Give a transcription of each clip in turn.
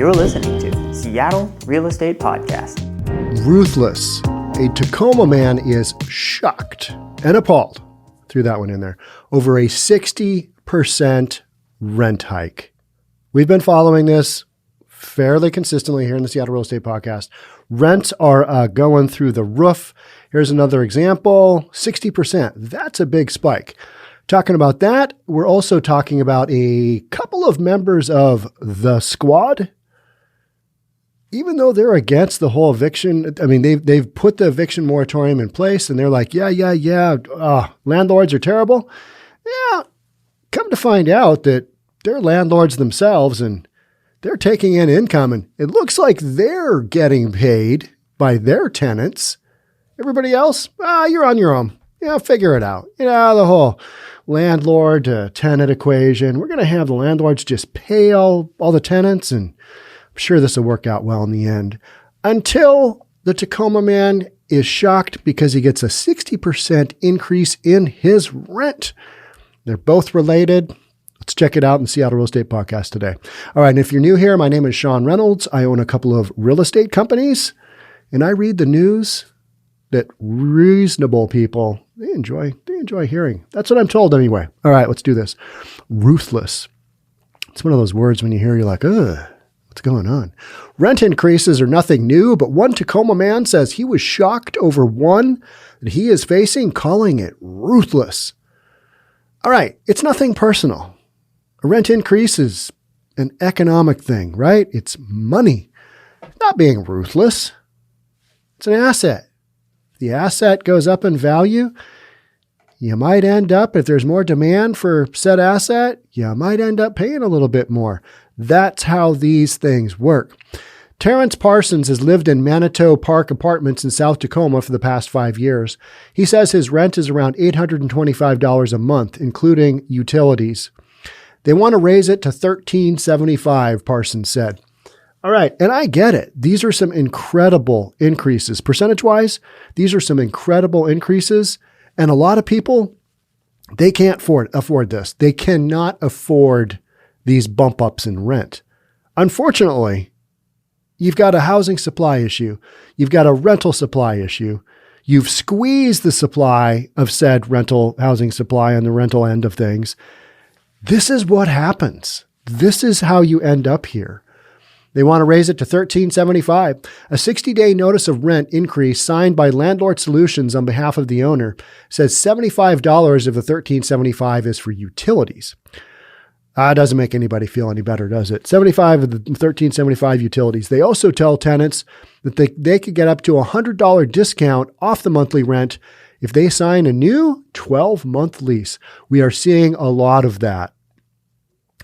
You're listening to Seattle Real Estate Podcast. Ruthless. A Tacoma man is shocked and appalled, threw that one in there, over a 60% rent hike. We've been following this fairly consistently here in the Seattle Real Estate Podcast. Rents are going through the roof. Here's another example, 60%. That's a big spike. Talking about that, we're also talking about a couple of members of the squad. Even though they're against the whole eviction, I mean, they've put the eviction moratorium in place and they're like, landlords are terrible. Yeah, come to find out that they're landlords themselves and they're taking in income and it looks like they're getting paid by their tenants. Everybody else, you're on your own. Yeah, figure it out. The whole landlord to tenant equation. We're going to have the landlords just pay all the tenants, and I'm sure this will work out well in the end. Until the Tacoma man is shocked because he gets a 60% increase in his rent. They're both related. Let's check it out in the Seattle Real Estate Podcast today. All right, and if you're new here, my name is Sean Reynolds. I own a couple of real estate companies, and I read the news that reasonable people, they enjoy hearing. That's what I'm told anyway. All right, let's do this. Ruthless. It's one of those words when you hear, you're like, ugh, what's going on? Rent increases are nothing new, but one Tacoma man says he was shocked over one that he is facing, calling it ruthless. All right, it's nothing personal. A rent increase is an economic thing, right? It's money. It's not being ruthless. It's an asset. The asset goes up in value. You might end up, if there's more demand for said asset, you might end up paying a little bit more. That's how these things work. Terrance Parsons has lived in Manitou Park Apartments in South Tacoma for the past 5 years. He says his rent is around $825 a month, including utilities. They want to raise it to $1,375, Parsons said. All right, and I get it. These are some incredible increases. Percentage-wise, these are some incredible increases, and a lot of people, they can't afford this. They cannot afford these bump-ups in rent. Unfortunately, you've got a housing supply issue. You've got a rental supply issue. You've squeezed the supply of said rental housing supply on the rental end of things. This is what happens. This is how you end up here. They want to raise it to $1,375. A 60-day notice of rent increase signed by Landlord Solutions on behalf of the owner says $75 of the $1,375 is for utilities. Doesn't make anybody feel any better, does it? $75 of the $1,375 utilities. They also tell tenants that they could get up to a $100 discount off the monthly rent if they sign a new 12-month lease. We are seeing a lot of that.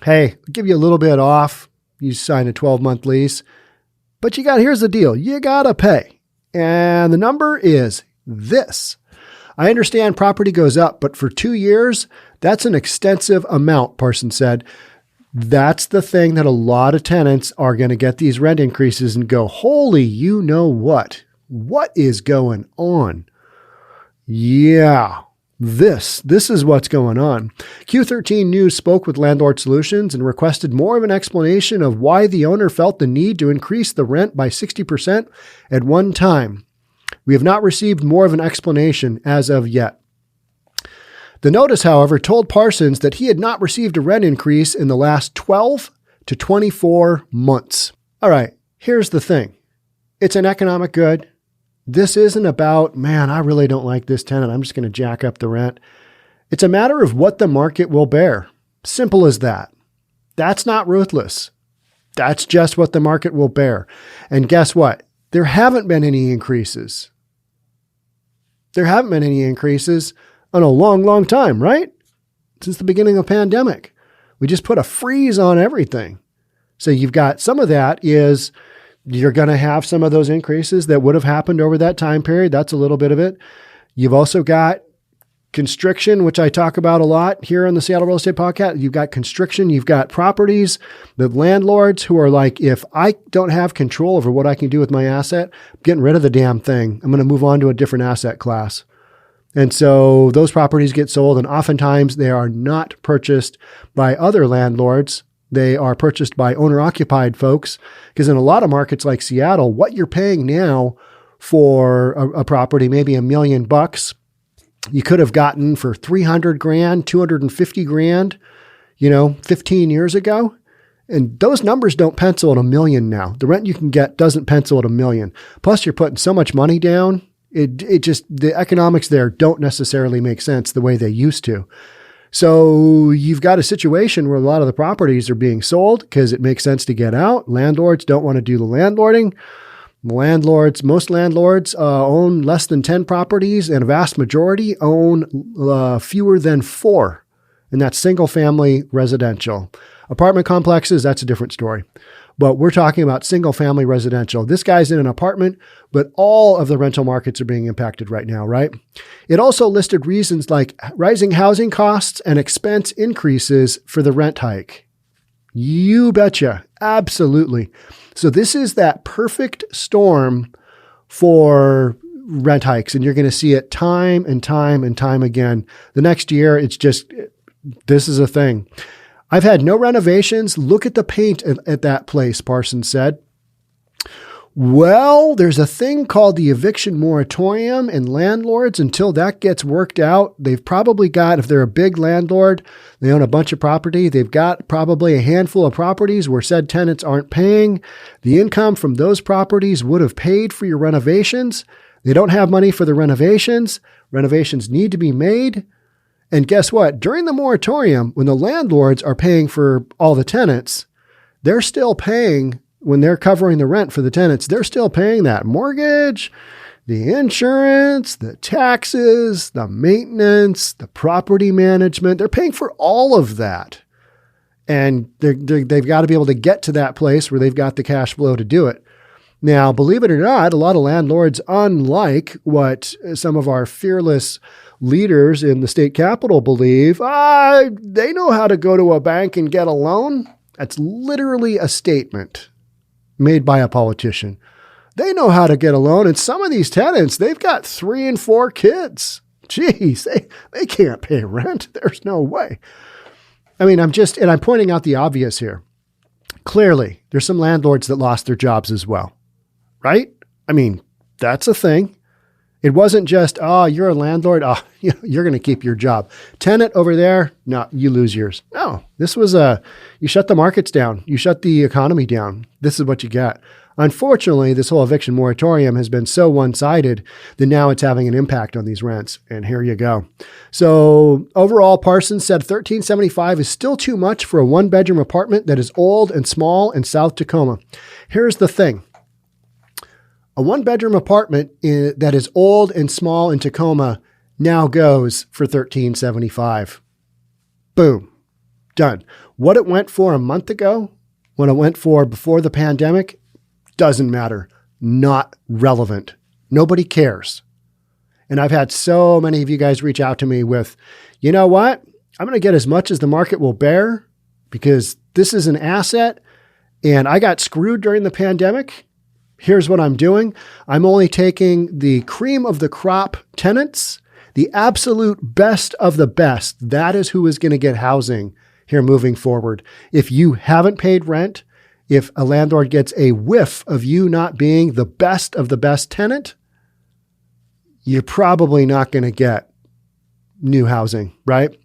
Hey, I'll give you a little bit off. You sign a 12-month lease, but here's the deal. You got to pay. And the number is this. I understand property goes up, but for 2 years, that's an extensive amount, Parsons said. That's the thing that a lot of tenants are going to get these rent increases and go, holy, you know what? What is going on? Yeah. This is what's going on. Q13 News spoke with Landlord Solutions and requested more of an explanation of why the owner felt the need to increase the rent by 60% at one time. We have not received more of an explanation as of yet. The notice, however, told Parsons that he had not received a rent increase in the last 12 to 24 months. All right, here's the thing. It's an economic good. This isn't about, man, I really don't like this tenant. I'm just going to jack up the rent. It's a matter of what the market will bear. Simple as that. That's not ruthless. That's just what the market will bear. And guess what? There haven't been any increases. There haven't been any increases in a long, long time, right? Since the beginning of the pandemic. We just put a freeze on everything. So you've got some of that is you're going to have some of those increases that would have happened over that time period. That's a little bit of it. You've also got constriction, which I talk about a lot here on the Seattle Real Estate Podcast. You've got constriction. You've got properties, the landlords who are like, if I don't have control over what I can do with my asset, I'm getting rid of the damn thing. I'm going to move on to a different asset class. And so those properties get sold, and oftentimes they are not purchased by other landlords They are purchased by owner-occupied folks, because in a lot of markets like Seattle, what you're paying now for a property, maybe $1 million, you could have gotten for $300,000, $250,000, 15 years ago. And those numbers don't pencil at $1 million now. The rent you can get doesn't pencil at $1 million. Plus, you're putting so much money down. It just, the economics there don't necessarily make sense the way they used to. So you've got a situation where a lot of the properties are being sold because it makes sense to get out. Landlords don't want to do the landlording. Most landlords own less than 10 properties, and a vast majority own fewer than 4. And that's single family residential. Apartment complexes, that's a different story. But we're talking about single family residential. This guy's in an apartment, but all of the rental markets are being impacted right now, right? It also listed reasons like rising housing costs and expense increases for the rent hike. You betcha. Absolutely. So this is that perfect storm for rent hikes, and you're going to see it time and time and time again. The next year, this is a thing. I've had no renovations. Look at the paint at that place, Parsons said. Well, there's a thing called the eviction moratorium, and landlords, until that gets worked out, they've probably got, if they're a big landlord, they own a bunch of property, they've got probably a handful of properties where said tenants aren't paying. The income from those properties would have paid for your renovations. They don't have money for the renovations. Renovations need to be made. And guess what? During the moratorium, when the landlords are paying for all the tenants, they're still paying, when they're covering the rent for the tenants, they're still paying that mortgage, the insurance, the taxes, the maintenance, the property management. They're paying for all of that. And they've got to be able to get to that place where they've got the cash flow to do it. Now, believe it or not, a lot of landlords, unlike what some of our fearless leaders in the state capitol believe, they know how to go to a bank and get a loan. That's literally a statement made by a politician. They know how to get a loan. And some of these tenants, they've got 3 and 4 kids. Geez, they can't pay rent. There's no way. I mean, I'm pointing out the obvious here. Clearly, there's some landlords that lost their jobs as well, right? I mean, that's a thing. It wasn't just, you're a landlord. You're going to keep your job. Tenant over there, no, you lose yours. No, this was you shut the markets down. You shut the economy down. This is what you got. Unfortunately, this whole eviction moratorium has been so one-sided that now it's having an impact on these rents. And here you go. So overall, Parsons said $1,375 is still too much for a 1-bedroom apartment that is old and small in South Tacoma. Here's the thing. A 1-bedroom apartment that is old and small in Tacoma now goes for $1,375. Boom. Done. What it went for a month ago, what it went for before the pandemic, doesn't matter. Not relevant. Nobody cares. And I've had so many of you guys reach out to me with, you know what? I'm going to get as much as the market will bear because this is an asset and I got screwed during the pandemic. Here's what I'm doing. I'm only taking the cream of the crop tenants, the absolute best of the best. That is who is going to get housing here moving forward. If you haven't paid rent, if a landlord gets a whiff of you not being the best of the best tenant, you're probably not going to get new housing, right?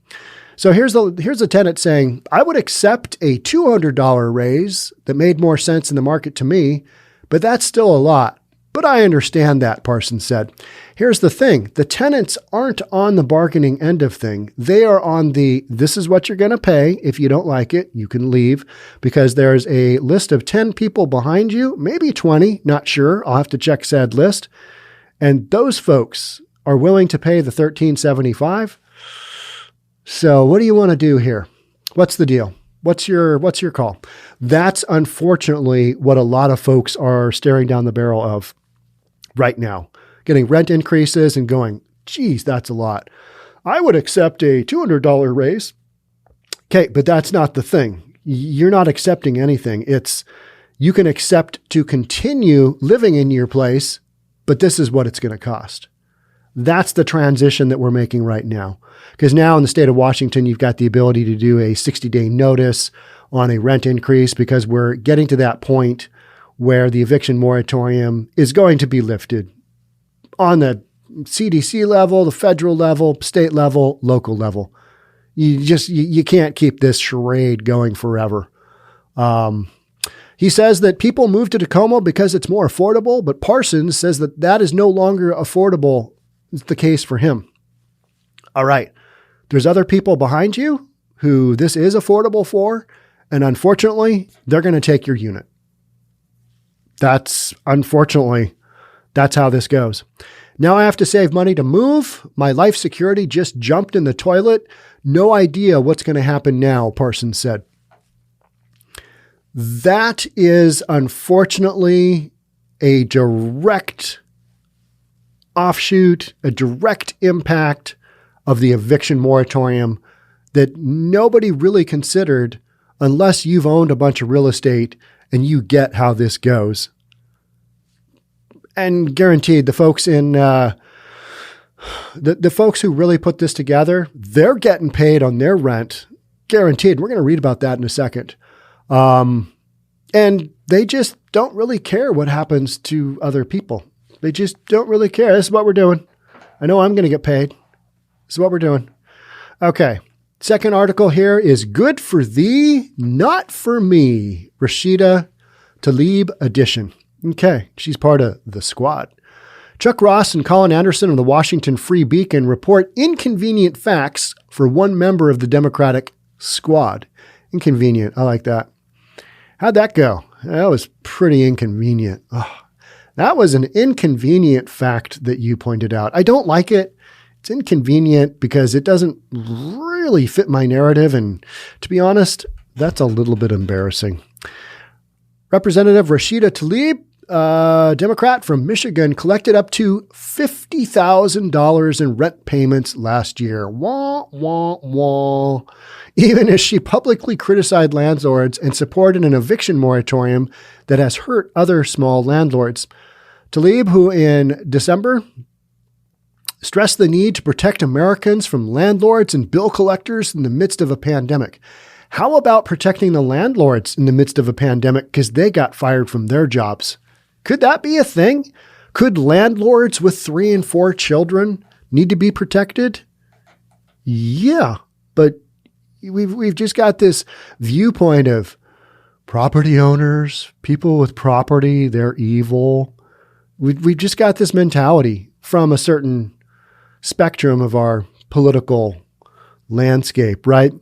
So here's a tenant saying, I would accept a $200 raise that made more sense in the market to me, but that's still a lot. But I understand that, Parsons said. Here's the thing. The tenants aren't on the bargaining end of thing. They are on this is what you're going to pay. If you don't like it, you can leave because there's a list of 10 people behind you, maybe 20, not sure. I'll have to check said list. And those folks are willing to pay the $1,375. So what do you want to do here? What's the deal? What's your call? That's unfortunately what a lot of folks are staring down the barrel of right now, getting rent increases and going, geez, that's a lot. I would accept a $200 raise. Okay, but that's not the thing. You're not accepting anything. You can accept to continue living in your place, but this is what it's going to cost. That's the transition that we're making right now. Because now in the state of Washington, you've got the ability to do a 60-day notice on a rent increase because we're getting to that point where the eviction moratorium is going to be lifted on the CDC level, the federal level, state level, local level. You can't keep this charade going forever. He says that people move to Tacoma because it's more affordable, but Parsons says that that is no longer affordable. It's the case for him. All right. There's other people behind you who this is affordable for, and unfortunately, they're going to take your unit. Unfortunately, that's how this goes. Now I have to save money to move. My life security just jumped in the toilet. No idea what's going to happen now, Parsons said. That is unfortunately a direct offshoot, a direct impact of the eviction moratorium that nobody really considered unless you've owned a bunch of real estate and you get how this goes. And guaranteed, the folks in the folks who really put this together, they're getting paid on their rent, guaranteed. We're going to read about that in a second. And they just don't really care what happens to other people. They just don't really care. This is what we're doing. I know I'm going to get paid. This is what we're doing. Okay. Second article here is Good for Thee, Not for Me, Rashida Tlaib edition. Okay. She's part of the squad. Chuck Ross and Colin Anderson of the Washington Free Beacon report inconvenient facts for one member of the Democratic squad. Inconvenient. I like that. How'd that go? That was pretty inconvenient. Oh, that was an inconvenient fact that you pointed out. I don't like it. It's inconvenient because it doesn't really fit my narrative. And to be honest, that's a little bit embarrassing. Representative Rashida Tlaib, Democrat from Michigan, collected up to $50,000 in rent payments last year. Wah, wah, wah. Even as she publicly criticized landlords and supported an eviction moratorium that has hurt other small landlords. Tlaib, who in December stressed the need to protect Americans from landlords and bill collectors in the midst of a pandemic. How about protecting the landlords in the midst of a pandemic because they got fired from their jobs? Could that be a thing? Could landlords with 3 and 4 children need to be protected? Yeah, but we've just got this viewpoint of property owners, people with property, they're evil. We've just got this mentality from a certain spectrum of our political landscape, right? And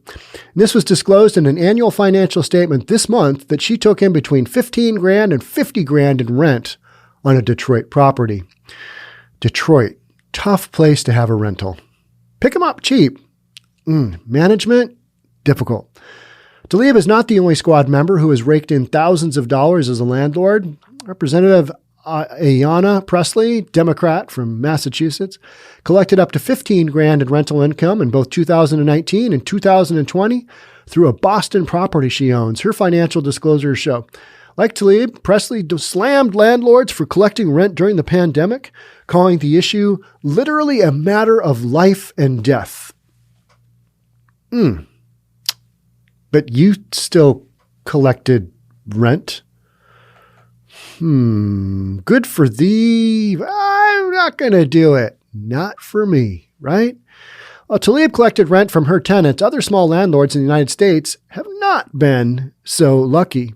this was disclosed in an annual financial statement this month that she took in between $15,000 and $50,000 in rent on a Detroit property. Detroit, tough place to have a rental. Pick them up cheap. Management, difficult. Tlaib is not the only squad member who has raked in thousands of dollars as a landlord. Representative Ayanna Pressley, Democrat from Massachusetts, collected up to $15,000 in rental income in both 2019 and 2020 through a Boston property she owns. Her financial disclosures show. Like Tlaib, Pressley slammed landlords for collecting rent during the pandemic, calling the issue literally a matter of life and death. But you still collected rent? Good for thee. I'm not going to do it. Not for me, right? Well, Tlaib collected rent from her tenants. Other small landlords in the United States have not been so lucky.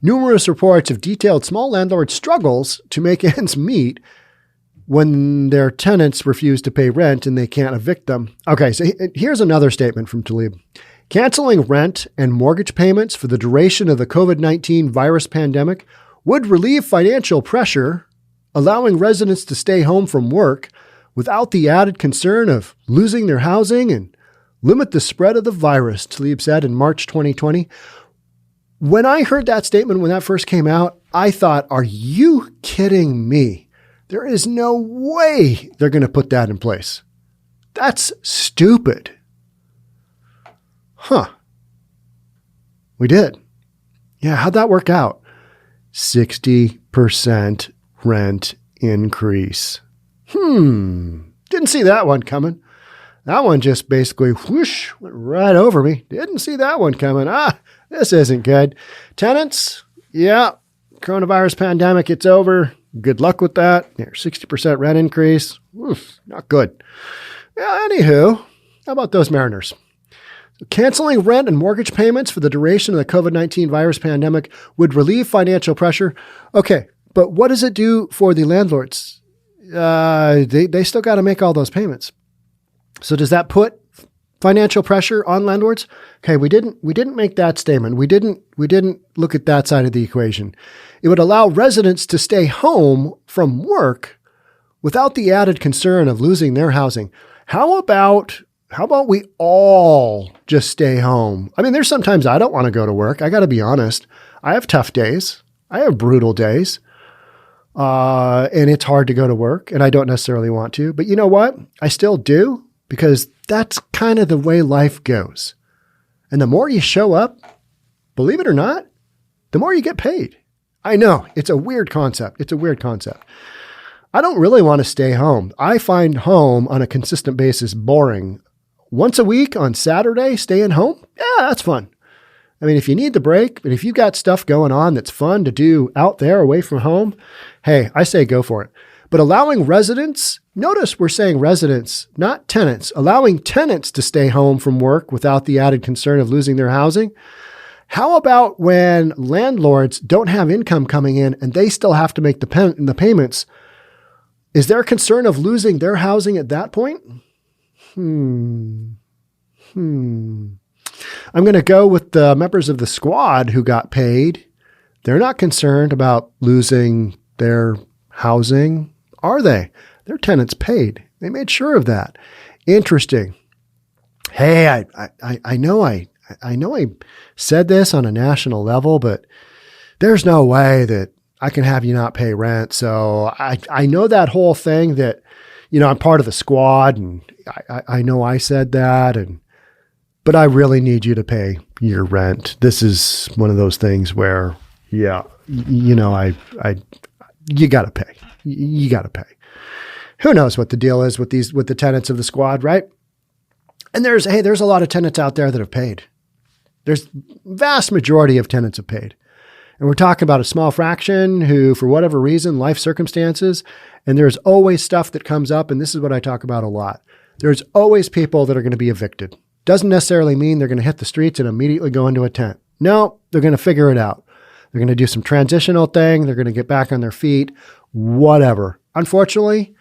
Numerous reports have detailed small landlords' struggles to make ends meet when their tenants refuse to pay rent and they can't evict them. Okay, so here's another statement from Tlaib. Canceling rent and mortgage payments for the duration of the COVID-19 virus pandemic would relieve financial pressure, allowing residents to stay home from work without the added concern of losing their housing and limit the spread of the virus, Tlaib said in March 2020. When I heard that statement when that first came out, I thought, are you kidding me? There is no way they're going to put that in place. That's stupid. Huh. We did. Yeah, how'd that work out? 60% rent increase. Didn't see that one coming. That one just basically whoosh, went right over me. Didn't see that one coming. This isn't good. Tenants, yeah, coronavirus pandemic, it's over. Good luck with that. 60% rent increase. Oof, not good. Yeah, anywho, how about those Mariners? Canceling rent and mortgage payments for the duration of the COVID-19 virus pandemic would relieve financial pressure. Okay, but what does it do for the landlords? They still got to make all those payments. So does that put financial pressure on landlords? Okay, we didn't make that statement. We didn't look at that side of the equation. It would allow residents to stay home from work without the added concern of losing their housing. How about we all just stay home? I mean, there's sometimes I don't want to go to work. I got to be honest. I have tough days. I have brutal days. And it's hard to go to work, and I don't necessarily want to. But you know what? I still do, because that's kind of the way life goes. And the more you show up, believe it or not, the more you get paid. I know, it's a weird concept. I don't really want to stay home. I find home on a consistent basis boring. Once a week on Saturday, staying home, yeah, that's fun. I mean, if you need the break, but if you've got stuff going on that's fun to do out there away from home, hey, I say go for it. But allowing residents, notice we're saying residents, not tenants, allowing tenants to stay home from work without the added concern of losing their housing. How about when landlords don't have income coming in and they still have to make the payments? Is there a concern of losing their housing at that point? I'm going to go with the members of the squad who got paid. They're not concerned about losing their housing, are they? Their tenants paid. They made sure of that. Interesting. Hey, I know I said this on a national level, but there's no way that I can have you not pay rent. So I know that whole thing that, I'm part of the squad, and I know I said that, but I really need you to pay your rent. This is one of those things where, yeah, you got to pay. You got to pay. Who knows what the deal is with the tenants of the squad, right? And there's a lot of tenants out there that have paid. There's vast majority of tenants have paid. And we're talking about a small fraction who, for whatever reason, life circumstances, and there's always stuff that comes up, and this is what I talk about a lot. There's always people that are going to be evicted. Doesn't necessarily mean they're going to hit the streets and immediately go into a tent. No, they're going to figure it out. They're going to do some transitional thing. They're going to get back on their feet, whatever. Unfortunately,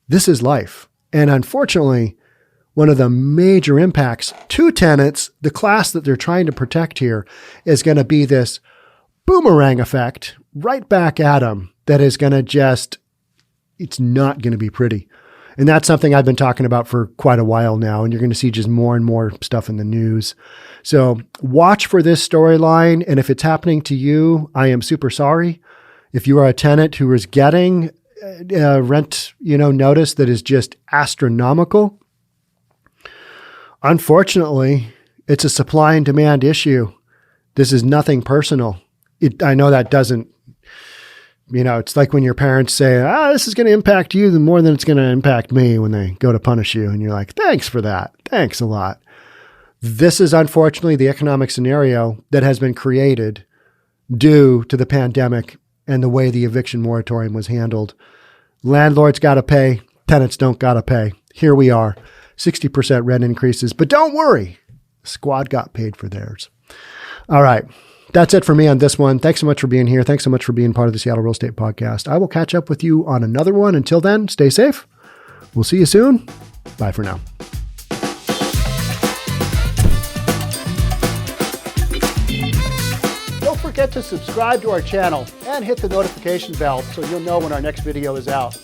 this is life. And unfortunately, one of the major impacts to tenants, the class that they're trying to protect here, is going to be this boomerang effect right back at them that is going to it's not going to be pretty. And that's something I've been talking about for quite a while now, and you're going to see just more and more stuff in the news. So watch for this storyline, and if it's happening to you, I am super sorry. If you are a tenant who is getting rent, notice that is just astronomical, unfortunately, it's a supply and demand issue. This is nothing personal. I know that doesn't, it's like when your parents say, this is going to impact you more than it's going to impact me when they go to punish you. And you're like, thanks for that. Thanks a lot. This is unfortunately the economic scenario that has been created due to the pandemic and the way the eviction moratorium was handled. Landlords got to pay. Tenants don't got to pay. Here we are, 60% rent increases. But don't worry, squad got paid for theirs. All right. That's it for me on this one. Thanks so much for being here. Thanks so much for being part of the Seattle Real Estate Podcast. I will catch up with you on another one. Until then, stay safe. We'll see you soon. Bye for now. Don't forget to subscribe to our channel and hit the notification bell so you'll know when our next video is out.